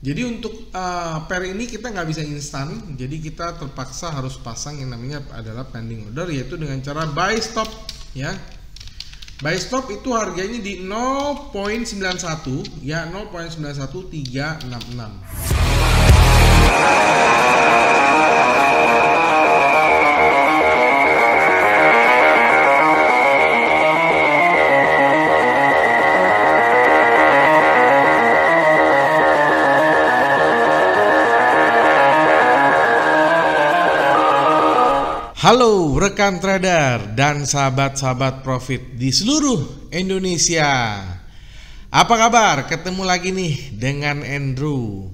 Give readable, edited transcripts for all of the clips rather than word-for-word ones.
Jadi untuk pair ini kita nggak bisa instan, jadi kita terpaksa harus pasang yang namanya adalah pending order, yaitu dengan cara buy stop ya. Buy stop itu harganya di 0.91 ya, 0.91366. Halo rekan trader dan sahabat-sahabat profit di seluruh Indonesia. Apa kabar? Ketemu lagi nih dengan Andrew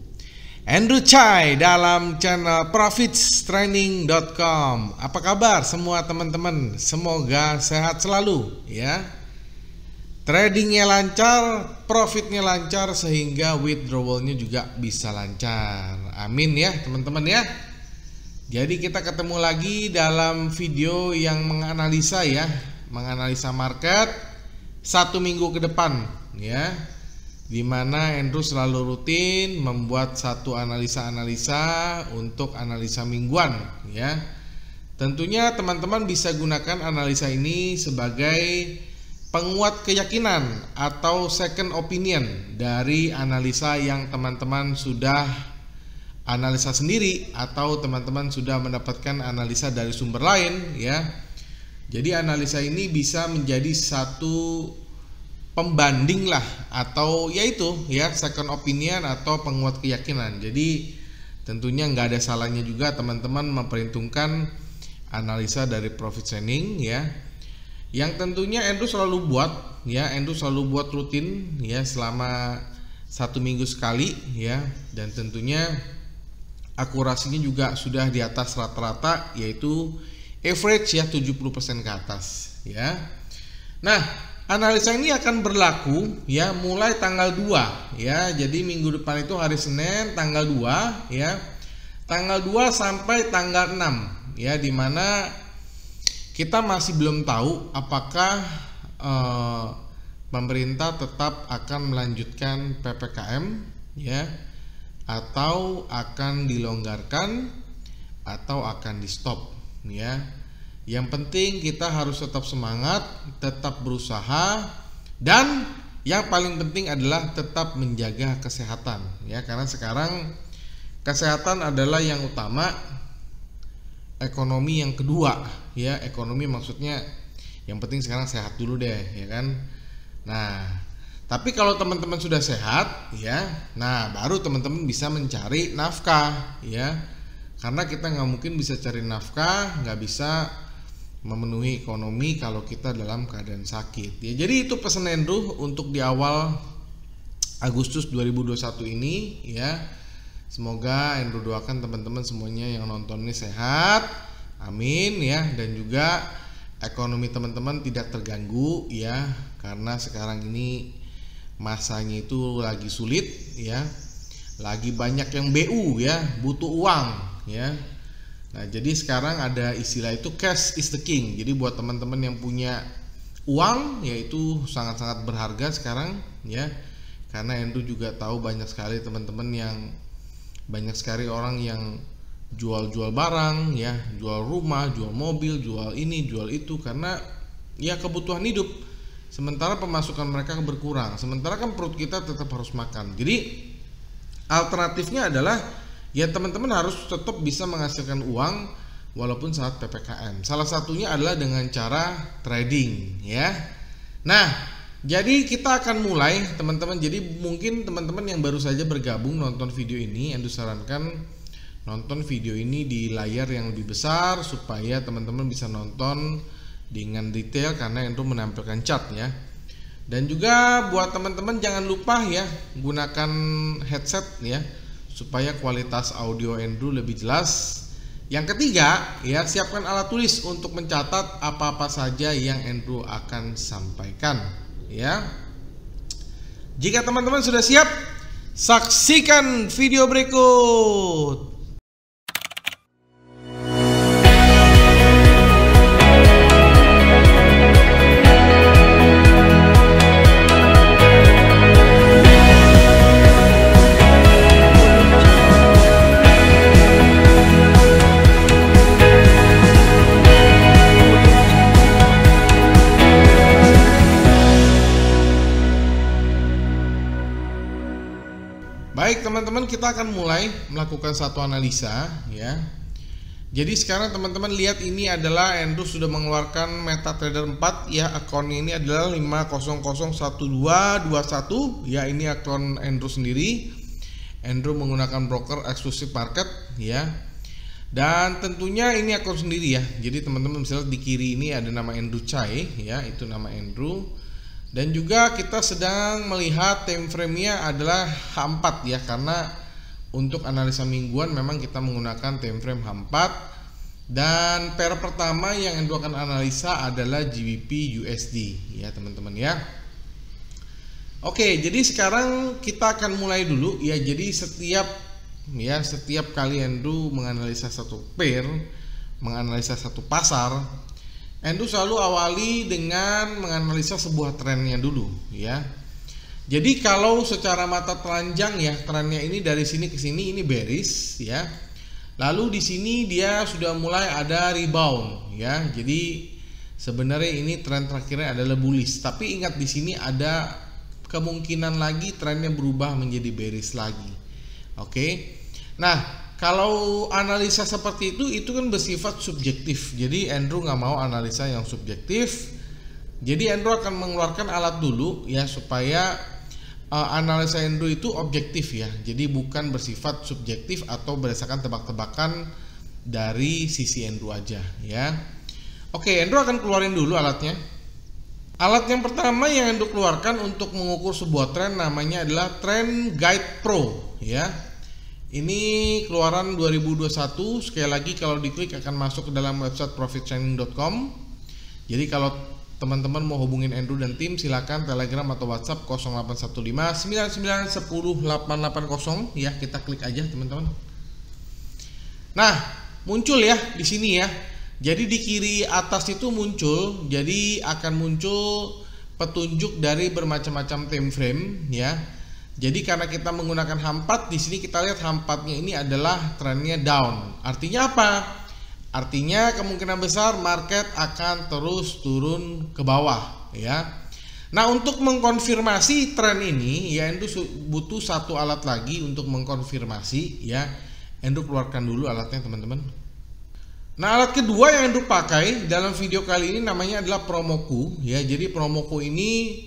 Chai dalam channel profitstraining.com. Apa kabar semua teman-teman? Semoga sehat selalu ya. Tradingnya lancar, profitnya lancar, sehingga withdrawalnya juga bisa lancar. Amin ya teman-teman ya. Jadi kita ketemu lagi dalam video yang menganalisa ya, menganalisa market 1 minggu ke depan ya, dimana Andrew selalu rutin membuat satu analisa-analisa untuk analisa mingguan ya. Tentunya teman-teman bisa gunakan analisa ini sebagai penguat keyakinan atau second opinion dari analisa yang teman-teman sudah analisa sendiri, atau teman-teman sudah mendapatkan analisa dari sumber lain ya. Jadi analisa ini bisa menjadi satu pembanding lah, atau yaitu ya second opinion atau penguat keyakinan. Jadi tentunya nggak ada salahnya juga teman-teman memperhitungkan analisa dari profit training ya, yang tentunya Andrew selalu buat ya, Andrew selalu buat rutin ya selama 1 minggu sekali ya, dan tentunya akurasinya juga sudah di atas rata-rata, yaitu average ya 70% ke atas ya. Nah, analisa ini akan berlaku ya mulai tanggal 2 ya. Jadi minggu depan itu hari Senin tanggal 2 ya. Tanggal 2 sampai tanggal 6 ya, dimana kita masih belum tahu apakah pemerintah tetap akan melanjutkan PPKM ya, atau akan dilonggarkan, atau akan di stop ya. Yang penting kita harus tetap semangat, tetap berusaha, dan yang paling penting adalah tetap menjaga kesehatan ya, karena sekarang kesehatan adalah yang utama, ekonomi yang kedua ya. Ekonomi maksudnya yang penting sekarang sehat dulu deh ya kan. Nah, tapi kalau teman-teman sudah sehat ya, nah baru teman-teman bisa mencari nafkah ya. Karena kita nggak mungkin bisa cari nafkah, nggak bisa memenuhi ekonomi kalau kita dalam keadaan sakit ya. Jadi itu pesan Andrew untuk di awal Agustus 2021 ini ya. Semoga Andrew doakan teman-teman semuanya yang nonton ini sehat, amin ya. Dan juga ekonomi teman-teman tidak terganggu ya, karena sekarang ini masanya itu lagi sulit ya, lagi banyak yang BU ya, butuh uang ya. Nah, jadi sekarang ada istilah itu cash is the king. Jadi buat teman-teman yang punya uang, yaitu sangat-sangat berharga sekarang ya. Karena Andrew juga tahu banyak sekali teman-teman yang, banyak sekali orang yang jual-jual barang ya, jual rumah, jual mobil, jual ini, jual itu, karena ya kebutuhan hidup. Sementara pemasukan mereka berkurang, sementara kan perut kita tetap harus makan. Jadi alternatifnya adalah ya teman-teman harus tetap bisa menghasilkan uang walaupun saat PPKM. Salah satunya adalah dengan cara trading ya. Nah, jadi kita akan mulai teman-teman. Jadi mungkin teman-teman yang baru saja bergabung nonton video ini, Andrew sarankan nonton video ini di layar yang lebih besar supaya teman-teman bisa nonton dengan detail, karena Andrew menampilkan chart ya. Dan juga buat teman-teman jangan lupa ya gunakan headset ya, supaya kualitas audio Andrew lebih jelas. Yang ketiga ya, siapkan alat tulis untuk mencatat apa-apa saja yang Andrew akan sampaikan ya. Jika teman-teman sudah siap, saksikan video berikut. baik teman-teman, kita akan mulai melakukan satu analisa ya. Jadi sekarang teman-teman lihat, ini adalah Andrew sudah mengeluarkan MetaTrader 4 ya. Akun ini adalah 5001221 ya. Ini akun Andrew sendiri. Andrew menggunakan broker eksklusif market ya. Dan tentunya ini akun sendiri ya. Jadi teman-teman bisa lihat di kiri ini ada nama Andrew Chai ya, itu nama Andrew. Dan juga kita sedang melihat time frame-nya adalah H4 ya, karena untuk analisa mingguan memang kita menggunakan time frame H4. Dan pair pertama yang Andrew akan analisa adalah GBP USD ya teman-teman ya. Oke, jadi sekarang kita akan mulai dulu ya. Jadi setiap kali Andrew menganalisa satu pair, menganalisa satu pasar, Andrew selalu awali dengan menganalisa sebuah trennya dulu ya. Jadi kalau secara mata telanjang ya, trennya ini dari sini ke sini ini bearish ya. Lalu di sini dia sudah mulai ada rebound ya. Jadi sebenarnya ini tren terakhirnya adalah bullish, tapi ingat di sini ada kemungkinan lagi trennya berubah menjadi bearish lagi. Oke. Nah, kalau analisa seperti itu kan bersifat subjektif. Jadi Andrew nggak mau analisa yang subjektif. Jadi Andrew akan mengeluarkan alat dulu ya, supaya analisa Andrew itu objektif ya. Jadi bukan bersifat subjektif atau berdasarkan tebak-tebakan dari sisi Andrew aja ya. Oke, Andrew akan keluarin dulu alatnya. Alat yang pertama yang Andrew keluarkan untuk mengukur sebuah tren namanya adalah Trend Guide Pro ya. Ini keluaran 2021. Sekali lagi kalau diklik akan masuk ke dalam website profitsigning.com. Jadi kalau teman-teman mau hubungin Andrew dan tim, silakan Telegram atau WhatsApp 081599108880 ya, kita klik aja teman-teman. Nah, muncul ya di sini ya. Jadi di kiri atas itu muncul, jadi akan muncul petunjuk dari bermacam-macam time frame ya. Jadi karena kita menggunakan H4, di sini kita lihat H4-nya ini adalah trennya down. Artinya apa? Artinya kemungkinan besar market akan terus turun ke bawah ya. Nah, untuk mengkonfirmasi tren ini ya, Andrew butuh satu alat lagi untuk mengkonfirmasi ya. Andrew keluarkan dulu alatnya teman-teman. Nah, alat kedua yang Andrew pakai dalam video kali ini namanya adalah Promoku ya. Jadi Promoku ini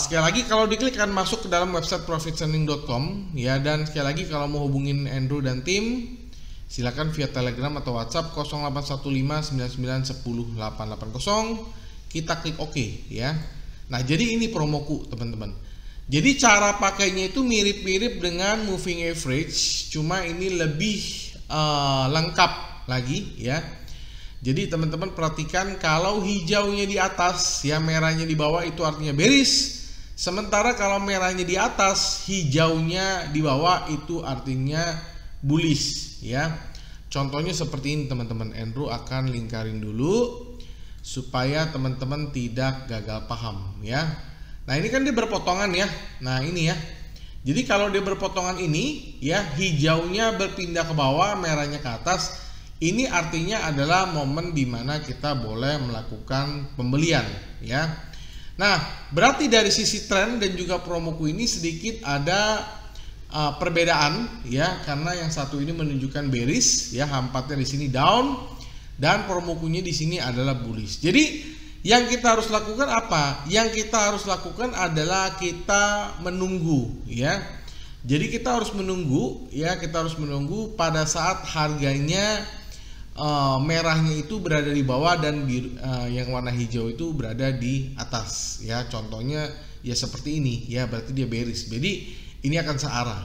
sekali lagi kalau diklik akan masuk ke dalam website profitsigning.com ya. Dan sekali lagi kalau mau hubungin Andrew dan tim, silakan via Telegram atau WhatsApp 081599108880. Kita klik OK ya. Nah, jadi ini Promoku teman-teman. Jadi cara pakainya itu mirip-mirip dengan moving average, cuma ini lebih lengkap lagi ya. Jadi teman-teman perhatikan, kalau hijaunya di atas ya, merahnya di bawah, itu artinya bearish. Sementara kalau merahnya di atas, hijaunya di bawah, itu artinya bullish ya. Contohnya seperti ini teman-teman. Andrew akan lingkarin dulu supaya teman-teman tidak gagal paham ya. Nah, ini kan dia berpotongan ya. Nah, ini ya. Jadi kalau dia berpotongan ini ya, hijaunya berpindah ke bawah, merahnya ke atas. Ini artinya adalah momen dimana kita boleh melakukan pembelian ya. Nah, berarti dari sisi tren dan juga Promoku ini sedikit ada perbedaan ya, karena yang satu ini menunjukkan bearish ya, H4-nya di sini down dan Promokunya di sini adalah bullish. Jadi yang kita harus lakukan apa? Yang kita harus lakukan adalah kita menunggu ya. Jadi kita harus menunggu ya, kita harus menunggu pada saat harganya merahnya itu berada di bawah dan yang warna hijau itu berada di atas ya. Contohnya ya seperti ini ya, berarti dia bearish. Jadi ini akan searah.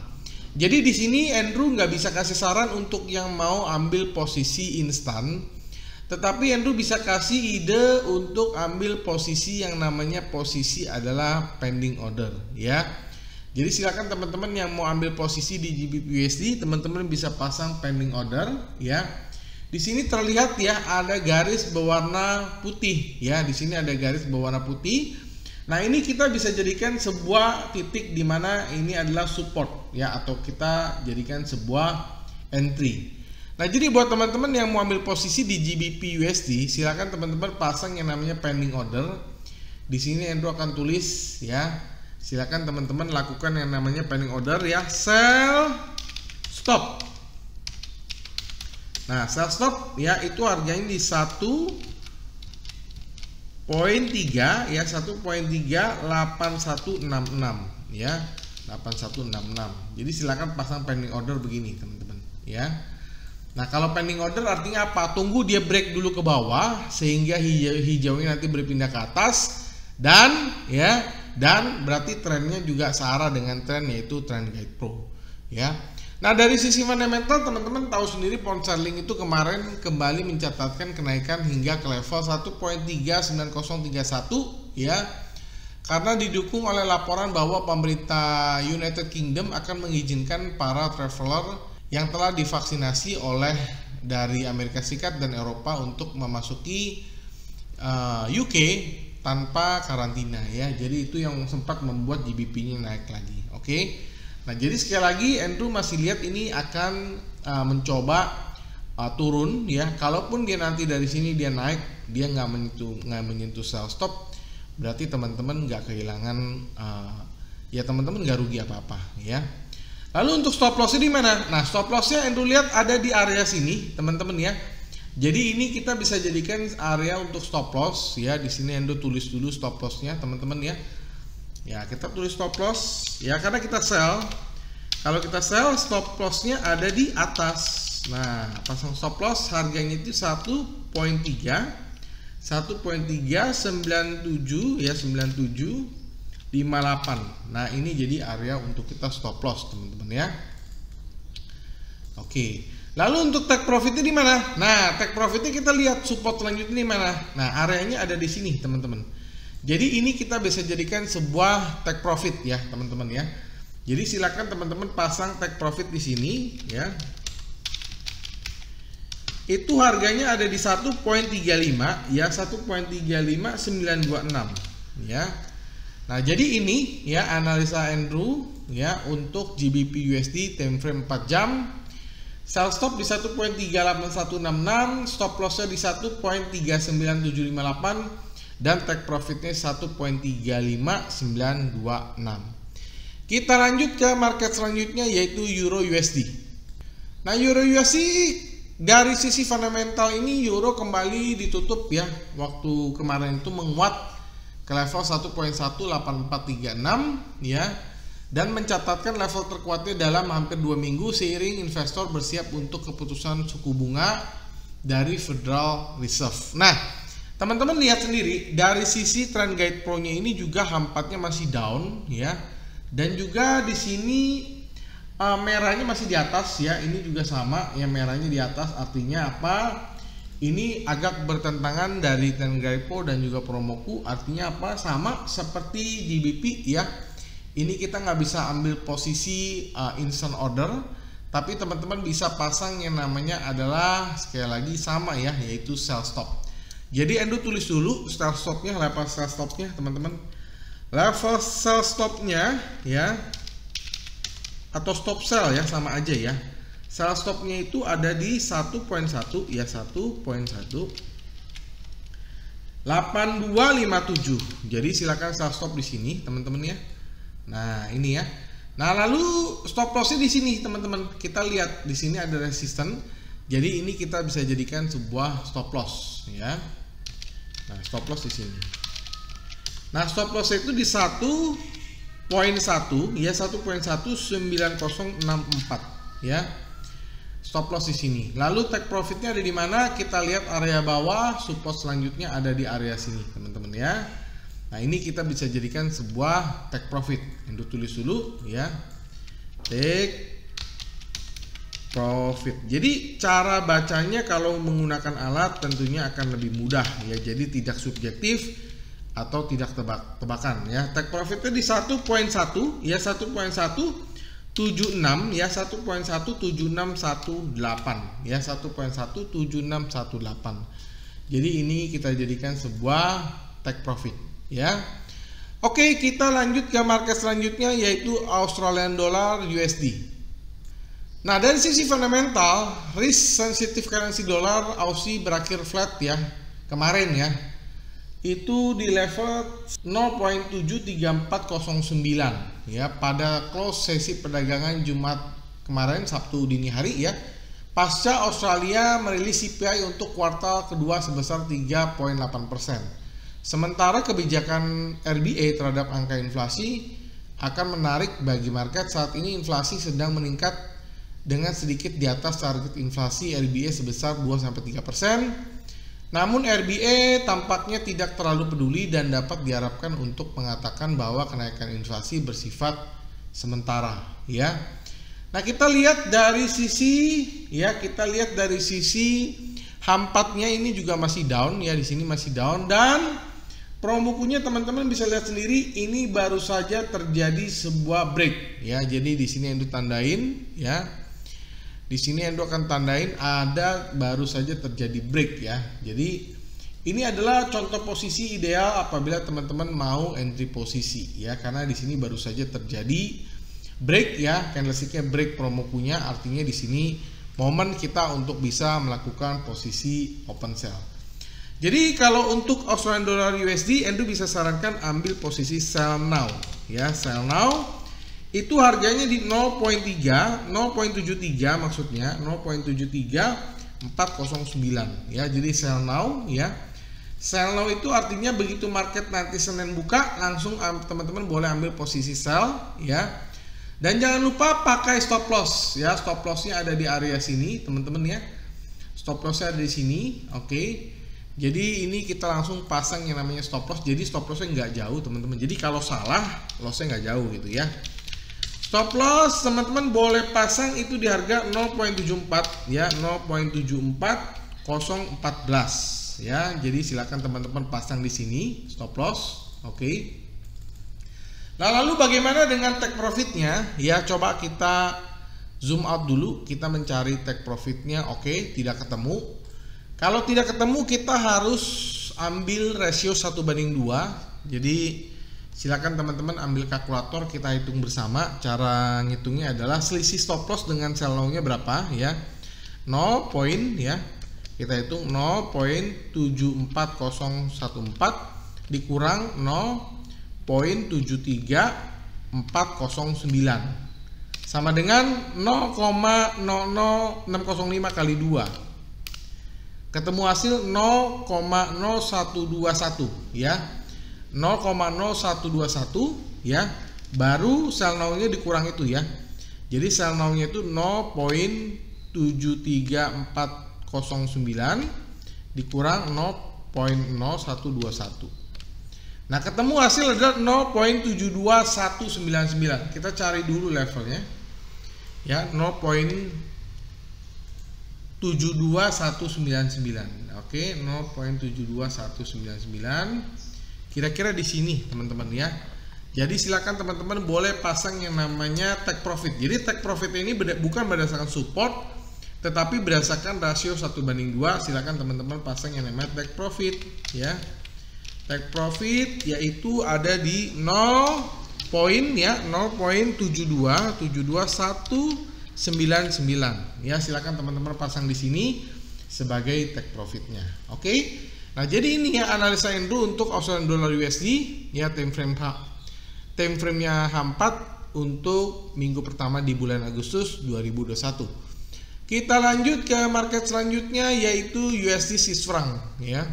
Jadi di sini Andrew nggak bisa kasih saran untuk yang mau ambil posisi instan, tetapi Andrew bisa kasih ide untuk ambil posisi yang namanya posisi adalah pending order ya. Jadi silakan teman-teman yang mau ambil posisi di GBP USD, teman-teman bisa pasang pending order ya. Di sini terlihat ya ada garis berwarna putih ya. Di sini ada garis berwarna putih. Nah, ini kita bisa jadikan sebuah titik di mana ini adalah support ya, atau kita jadikan sebuah entry. Nah, jadi buat teman-teman yang mau ambil posisi di GBP USD, silakan teman-teman pasang yang namanya pending order. Di sini Andrew akan tulis ya, silakan teman-teman lakukan yang namanya pending order ya, sell stop. Nah, sell stop ya itu harganya di 1.3 ya, 1.38166 ya, 8166. Jadi silakan pasang pending order begini teman-teman ya. Nah, kalau pending order artinya apa? Tunggu dia break dulu ke bawah sehingga hijaunya nanti berpindah ke atas, dan berarti trennya juga searah dengan tren, yaitu Trend Guide Pro ya. Nah, dari sisi fundamental teman-teman tahu sendiri pound sterling itu kemarin kembali mencatatkan kenaikan hingga ke level 1.39031 ya, karena didukung oleh laporan bahwa pemerintah United Kingdom akan mengizinkan para traveler yang telah divaksinasi oleh dari Amerika Serikat dan Eropa untuk memasuki UK tanpa karantina ya. Jadi itu yang sempat membuat GBP-nya naik lagi. Oke. Nah, jadi sekali lagi Andrew masih lihat ini akan mencoba turun ya. Kalaupun dia nanti dari sini dia naik, dia nggak menyentuh sell stop, berarti teman-teman nggak kehilangan ya, teman-teman nggak rugi apa-apa ya. Lalu untuk stop lossnya di mana? Nah, stop lossnya Andrew lihat ada di area sini teman-teman ya. Jadi ini kita bisa jadikan area untuk stop loss ya. Di sini Andrew tulis dulu stop lossnya teman-teman ya. Ya, kita tulis stop loss ya, karena kita sell. Kalau kita sell, stop lossnya ada di atas. Nah, pasang stop loss harganya itu 1.397 ya, 9758. Nah, ini jadi area untuk kita stop loss teman-teman ya. Oke. Lalu untuk take profitnya di mana? Nah, take profitnya kita lihat support selanjutnya di mana. Nah, areanya ada di sini teman-teman. Jadi ini kita bisa jadikan sebuah take profit ya teman-teman ya. Jadi silakan teman-teman pasang take profit di sini ya. Itu harganya ada di 1.35 ya, 1.35926 ya. Nah, jadi ini ya analisa Andrew ya untuk GBP USD time frame 4 jam. Sell stop di 1.38166, stop lossnya di 1.39758, dan take profitnya 1.35926. Kita lanjut ke market selanjutnya yaitu Euro USD. Nah, Euro USD dari sisi fundamental ini Euro kembali ditutup ya, waktu kemarin itu menguat ke level 1.18436 ya, dan mencatatkan level terkuatnya dalam hampir 2 minggu seiring investor bersiap untuk keputusan suku bunga dari Federal Reserve. Nah, teman-teman lihat sendiri dari sisi Trend Guide Pro-nya ini juga hampatnya masih down ya, dan juga di sini merahnya masih di atas ya. Ini juga sama ya, merahnya di atas, artinya apa? Ini agak bertentangan dari Trend Guide Pro dan juga Promoku, artinya apa? Sama seperti GBP ya. Ini kita nggak bisa ambil posisi instant order, tapi teman-teman bisa pasang yang namanya adalah sekali lagi sama ya, yaitu sell stop. Jadi Endo tulis dulu sell stopnya, level sell stopnya teman-teman. Level sell stopnya ya, atau stop sell ya, sama aja ya. Sell stopnya itu ada di 1.1 ya, 1.18257. Jadi silakan sell stop di sini teman-teman ya. Nah, ini ya. Nah, lalu stop lossnya di sini teman-teman. Kita lihat di sini ada resisten. Jadi ini kita bisa jadikan sebuah stop loss ya. Nah, stop loss di sini. Nah, stop loss itu di 1.1 ya, 1.19064 ya. Stop loss di sini. Lalu take profitnya ada di mana? Kita lihat area bawah, support selanjutnya ada di area sini teman-teman ya. Nah, ini kita bisa jadikan sebuah take profit. Yang tulis dulu ya, take profit. Jadi cara bacanya kalau menggunakan alat tentunya akan lebih mudah ya. Jadi tidak subjektif atau tidak tebak-tebakan ya. Take profitnya di 1.1 ya, 1.176 ya, 1.17618 ya, 1.17618. Jadi ini kita jadikan sebuah take profit ya. Oke, kita lanjut ke market selanjutnya yaitu Australian Dollar USD. Nah, dari sisi fundamental, risk sensitive currency dolar Aussie berakhir flat ya kemarin ya. itu di level 0.73409 ya pada close sesi perdagangan Jumat kemarin, Sabtu dini hari ya. Pasca Australia merilis CPI untuk kuartal kedua sebesar 3,8%. Sementara kebijakan RBA terhadap angka inflasi akan menarik bagi market. Saat ini inflasi sedang meningkat dengan sedikit di atas target inflasi RBA sebesar 2-3%. Namun RBA tampaknya tidak terlalu peduli dan dapat diharapkan untuk mengatakan bahwa kenaikan inflasi bersifat sementara ya. Nah, kita lihat dari sisi HAM4-nya ini juga masih down ya, di sini masih down, dan promokunya teman-teman bisa lihat sendiri ini baru saja terjadi sebuah break ya. Jadi di sini Endo tandain ya. Di sini Endo akan tandain ada baru saja terjadi break ya. Jadi ini adalah contoh posisi ideal apabila teman-teman mau entry posisi ya, karena di sini baru saja terjadi break ya, candlesticknya break promokunya, artinya di sini momen kita untuk bisa melakukan posisi open sell. Jadi kalau untuk Australian Dollar USD, Endo bisa sarankan ambil posisi sell now ya, sell now itu harganya di 0.73 maksudnya 0.73409 ya. Jadi sell now ya. Sell now itu artinya begitu market nanti Senin buka langsung teman-teman boleh ambil posisi sell ya. Dan jangan lupa pakai stop loss ya. Stop lossnya ada di area sini teman-teman ya. Stop lossnya ada di sini. Oke. Jadi ini kita langsung pasang yang namanya stop loss. Jadi stop lossnya nggak jauh teman-teman. Jadi kalau salah lossnya nggak jauh gitu ya. Stop loss teman-teman boleh pasang itu di harga 0.74 ya, 0.74014 ya. Jadi silakan teman-teman pasang di sini stop loss. Oke. Nah, lalu bagaimana dengan take profitnya ya? Coba kita zoom out dulu, kita mencari take profitnya. Oke, tidak ketemu. Kalau tidak ketemu kita harus ambil rasio 1:2. Jadi silakan teman-teman ambil kalkulator, kita hitung bersama. Cara ngitungnya adalah selisih stop loss dengan sell now-nya berapa ya. 0 poin ya. Kita hitung 0.74014 dikurang 0.73409 sama dengan 0,00605 kali 2. Ketemu hasil 0,0121 ya. 0,0121 ya. Baru sell now-nya dikurang itu ya. Jadi sell now-nya itu 0.73409 dikurang 0.0121. Nah, ketemu hasil adalah 0.72199. Kita cari dulu levelnya. Ya, 0.72199. Oke, 0.72199. Kira-kira di sini, teman-teman ya. Jadi silakan teman-teman boleh pasang yang namanya take profit. Jadi take profit ini bukan berdasarkan support, tetapi berdasarkan rasio 1:2. Silakan teman-teman pasang yang namanya take profit ya. Take profit yaitu ada di 0 poin ya, 0.7272199 ya. Silakan teman-teman pasang di sini sebagai take profitnya. Oke. Nah, jadi ini ya analisa Endo untuk Australian Dollar USD ya, time frame-nya H4 untuk minggu pertama di bulan Agustus 2021. Kita lanjut ke market selanjutnya yaitu USD Swiss franc ya.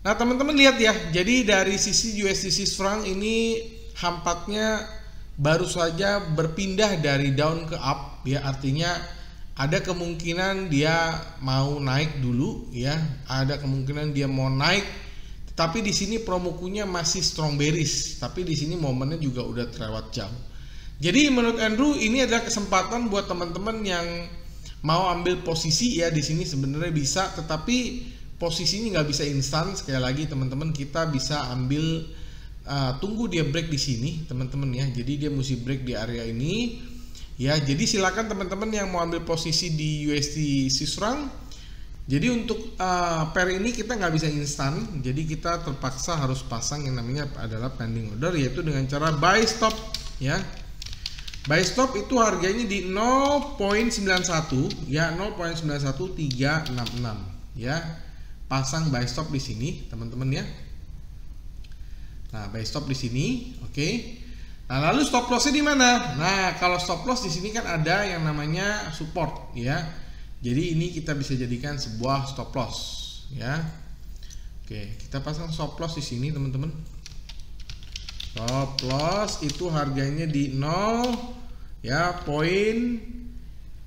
Nah, teman-teman lihat ya, jadi dari sisi USD Swiss franc ini H4-nya baru saja berpindah dari down ke up ya, artinya ada kemungkinan dia mau naik dulu ya, ada kemungkinan dia mau naik, tapi di sini promokunya masih strong bearish, tapi di sini momennya juga udah terlewat jauh. Jadi menurut Andrew ini adalah kesempatan buat teman-teman yang mau ambil posisi ya di sini sebenarnya bisa, tetapi posisi ini nggak bisa instan. Sekali lagi teman-teman, kita bisa ambil tunggu dia break di sini teman-teman ya. Jadi dia mesti break di area ini ya. Jadi silakan teman-teman yang mau ambil posisi di USD Swiss franc. Jadi untuk pair ini kita nggak bisa instan. Jadi kita terpaksa harus pasang yang namanya adalah pending order, yaitu dengan cara buy stop ya. Buy stop itu harganya di 0.91 ya, 0.91366 ya. Pasang buy stop di sini teman-teman ya. Nah, buy stop di sini, oke. Nah, lalu stop lossnya di mana? Nah, kalau stop loss di sini kan ada yang namanya support, ya. Jadi ini kita bisa jadikan sebuah stop loss, ya. Oke, kita pasang stop loss di sini, teman-teman. Stop loss itu harganya di 0, ya, poin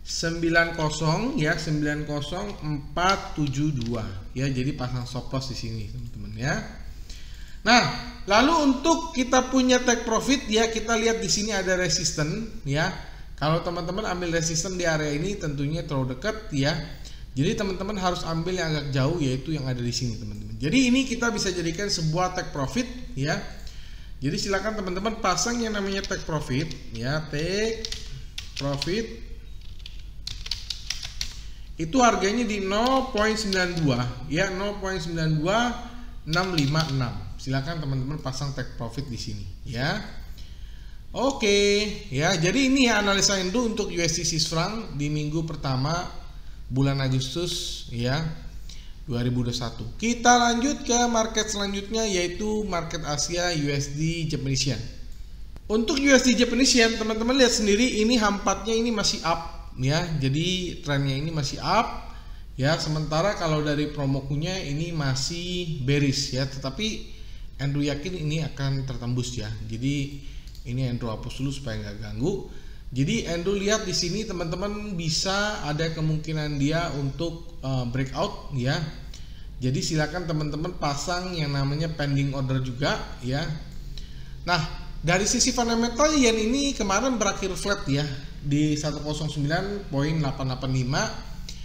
90 ya, 90472 ya. Jadi pasang stop loss di sini, teman-teman ya. Nah, lalu untuk kita punya take profit ya, kita lihat di sini ada resisten ya. Kalau teman-teman ambil resisten di area ini tentunya terlalu dekat ya. Jadi teman-teman harus ambil yang agak jauh, yaitu yang ada di sini, teman-teman. Jadi ini kita bisa jadikan sebuah take profit ya. Jadi silakan teman-teman pasang yang namanya take profit ya, take profit. Itu harganya di 0.92 ya, 0.92656. Silakan teman-teman pasang take profit di sini ya. Oke ya, jadi ini ya analisa Endo untuk USD Swiss franc di minggu pertama bulan Agustus ya 2021. Kita lanjut ke market selanjutnya, yaitu market Asia USD Japanese Yen. Untuk USD Japanese Yen, teman-teman lihat sendiri ini hampatnya ini masih up ya. Jadi trennya ini masih up ya. Sementara kalau dari promokunya ini masih bearish ya, tetapi Andrew yakin ini akan tertembus ya. Jadi ini Andrew hapus dulu supaya nggak ganggu. Jadi Andrew lihat di sini teman-teman bisa ada kemungkinan dia untuk breakout ya. Jadi silakan teman-teman pasang yang namanya pending order juga ya. Nah, dari sisi fundamental yen ini kemarin berakhir flat ya di 109.885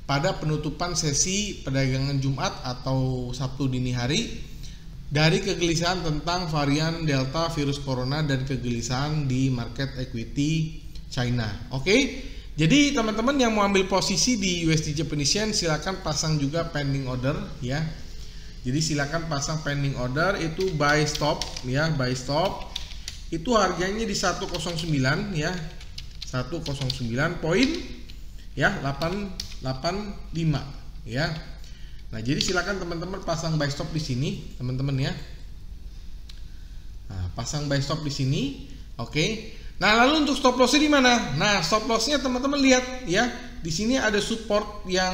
pada penutupan sesi perdagangan Jumat atau Sabtu dini hari, dari kegelisahan tentang varian Delta virus corona dan kegelisahan di market equity China. Oke. Jadi teman-teman yang mau ambil posisi di USD Japanese Yen silakan pasang juga pending order ya. Jadi silakan pasang pending order, itu buy stop ya, buy stop. Itu harganya di 109 ya. 109 poin ya 885 ya. Nah, jadi silakan teman-teman pasang buy stop di sini, teman-teman ya. Nah, pasang buy stop di sini. Oke. Nah, lalu untuk stop lossnya di mana? Nah, stop lossnya teman-teman lihat ya. Di sini ada support yang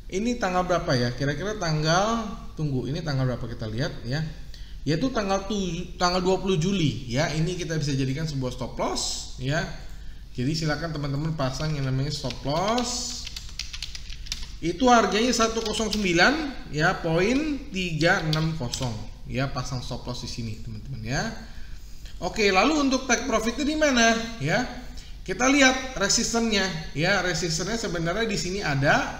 ini tanggal berapa ya? Kira-kira tanggal, tunggu, ini tanggal berapa kita lihat ya? Yaitu tanggal 20 Juli ya. Ini kita bisa jadikan sebuah stop loss ya. Jadi silakan teman-teman pasang yang namanya stop loss. Itu harganya 109 ya, poin 360 ya. Pasang stop loss di sini, teman-teman ya. Oke, lalu untuk take profitnya di mana ya? Kita lihat resistennya ya. Resistennya sebenarnya di sini ada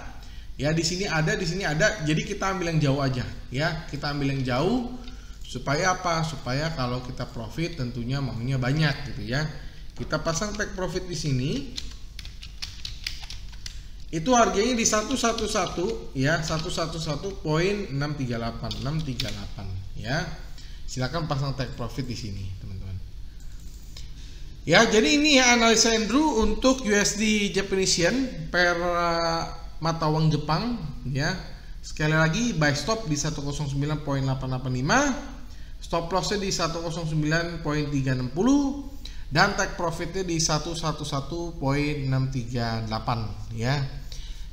ya, di sini ada, di sini ada. Jadi kita ambil yang jauh aja ya. Kita ambil yang jauh supaya apa? Supaya kalau kita profit tentunya maunya banyak gitu ya. Kita pasang take profit di sini. Itu harganya di 111 ya, 111.638 ya. Silakan pasang take profit di sini, teman-teman. Ya, jadi ini ya analisa Andrew untuk USD Japanese Yen per mata uang Jepang ya. Sekali lagi buy stop di 109.885, stop lossnya di 109.360 dan take profitnya di 111.638 ya.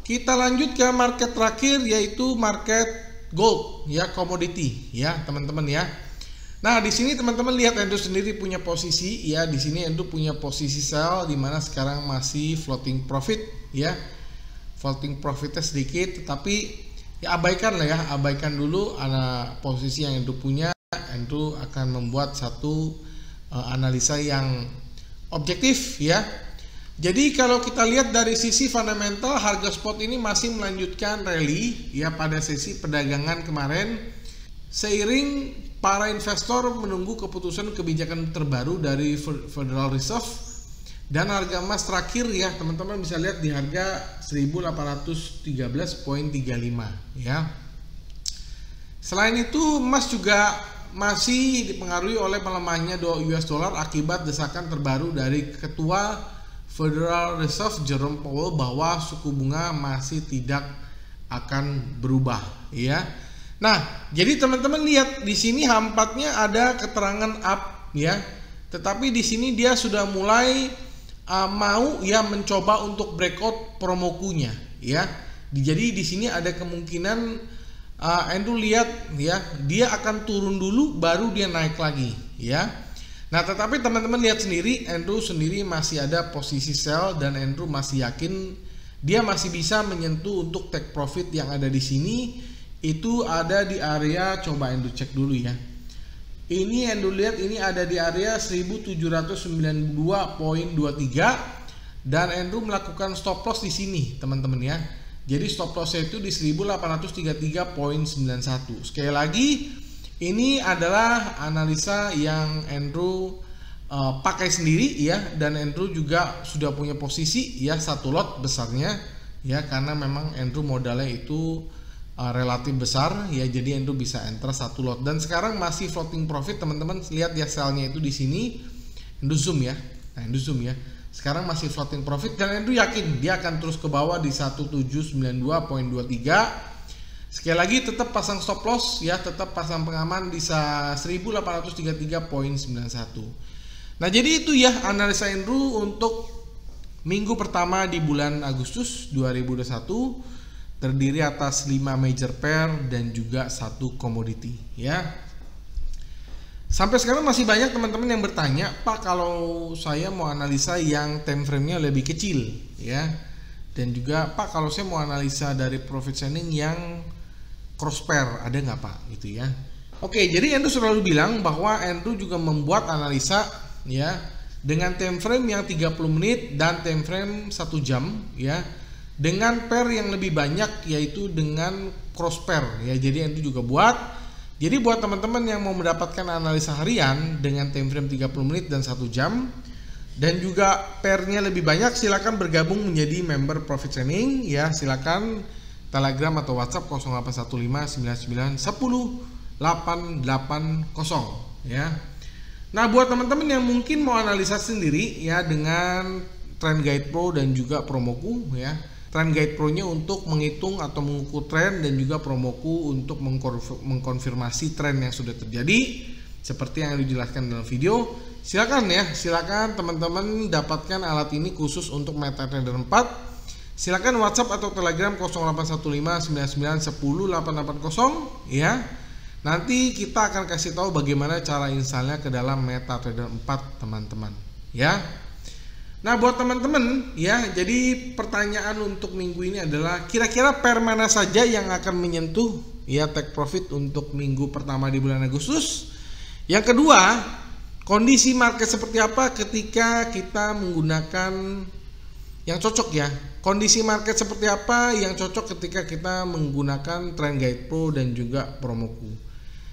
Kita lanjut ke market terakhir, yaitu market gold ya, commodity ya, teman-teman ya. Nah, di sini teman-teman lihat Andrew sendiri punya posisi ya. Di sini Andrew punya posisi sell, di mana sekarang masih floating profit ya. Floating profitnya sedikit, tetapi ya abaikan lah ya, abaikan dulu ada posisi yang Andrew punya. Andrew akan membuat satu analisa yang objektif ya. Jadi kalau kita lihat dari sisi fundamental, harga spot ini masih melanjutkan rally ya pada sesi perdagangan kemarin, seiring para investor menunggu keputusan kebijakan terbaru dari Federal Reserve. Dan harga emas terakhir ya, teman-teman bisa lihat di harga 1813.35 ya. Selain itu, emas juga masih dipengaruhi oleh melemahnya US dollar akibat desakan terbaru dari Ketua Federal Reserve Jerome Powell bahwa suku bunga masih tidak akan berubah ya. Nah, jadi teman-teman lihat di sini H4-nya ada keterangan up ya. Tetapi di sini dia sudah mulai mau ya mencoba untuk breakout Promoku-nya ya. Jadi di sini ada kemungkinan Andrew lihat ya, dia akan turun dulu baru dia naik lagi ya. Nah, tetapi teman-teman lihat sendiri, Andrew sendiri masih ada posisi sell dan Andrew masih yakin dia masih bisa menyentuh untuk take profit yang ada di sini. Itu ada di area, coba Andrew cek dulu ya. Ini Andrew lihat ini ada di area 1792.23 dan Andrew melakukan stop loss di sini, teman-teman ya. Jadi stop lossnya itu di 1833.91. Sekali lagi, ini adalah analisa yang Andrew pakai sendiri ya, dan Andrew juga sudah punya posisi ya, satu lot besarnya ya, karena memang Andrew modalnya itu relatif besar ya, jadi Andrew bisa enter satu lot dan sekarang masih floating profit. Teman-teman lihat ya, sellnya itu di sini. Andrew zoom ya. Nah, Andrew zoom ya. Sekarang masih floating profit dan Andrew yakin dia akan terus ke bawah di 1792.23. Sekali lagi tetap pasang stop loss ya, tetap pasang pengaman di 1833.91. Nah, jadi itu ya analisa Andrew untuk minggu pertama di bulan Agustus 2021, terdiri atas 5 major pair dan juga 1 commodity ya. Sampai sekarang masih banyak teman-teman yang bertanya, Pak, kalau saya mau analisa yang time frame-nya lebih kecil ya, dan juga Pak, kalau saya mau analisa dari profit signing yang cross pair, ada nggak Pak gitu ya. Oke, jadi Andrew selalu bilang bahwa Andrew juga membuat analisa ya dengan time frame yang 30 menit dan time frame 1 jam ya, dengan pair yang lebih banyak yaitu dengan cross pair ya. Jadi Andrew juga buat. Jadi buat teman-teman yang mau mendapatkan analisa harian dengan time frame 30 menit dan 1 jam dan juga pairnya lebih banyak, silakan bergabung menjadi member Profit Signing ya. Silakan Telegram atau WhatsApp 0815-9910-880 ya. Nah, buat teman-teman yang mungkin mau analisa sendiri ya dengan Trend Guide Pro dan juga Promoku ya. Trend Guide Pro-nya untuk menghitung atau mengukur tren dan juga Promoku untuk mengkonfirmasi tren yang sudah terjadi seperti yang dijelaskan dalam video. Silakan ya, silakan teman-teman dapatkan alat ini khusus untuk MetaTrader 4. Silakan WhatsApp atau Telegram 0815-9910-880 ya. Nanti kita akan kasih tahu bagaimana cara installnya ke dalam MetaTrader 4 teman-teman ya. Nah, buat teman-teman ya, jadi pertanyaan untuk minggu ini adalah kira-kira pair mana saja yang akan menyentuh ya take profit untuk minggu pertama di bulan Agustus. Yang kedua, kondisi market seperti apa ketika kita menggunakan yang cocok ya. Kondisi market seperti apa yang cocok ketika kita menggunakan Trend Guide Pro dan juga Promoku.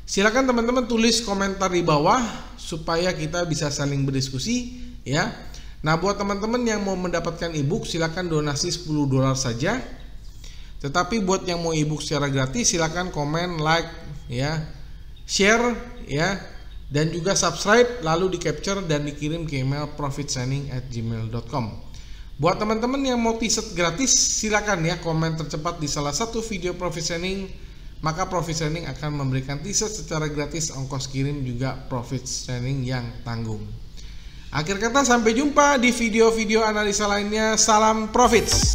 Silakan teman-teman tulis komentar di bawah supaya kita bisa saling berdiskusi ya. Nah, buat teman-teman yang mau mendapatkan ebook silakan donasi $10 saja. Tetapi buat yang mau ebook secara gratis silakan komen, like ya, share ya, dan juga subscribe lalu di capture dan dikirim ke email profitsigning@gmail.com. Buat teman-teman yang mau t-shirt gratis silakan ya komen tercepat di salah satu video Profit Signing, maka Profit Signing akan memberikan t-shirt secara gratis, ongkos kirim juga Profit Signing yang tanggung. Akhir kata, sampai jumpa di video-video analisa lainnya. Salam profits.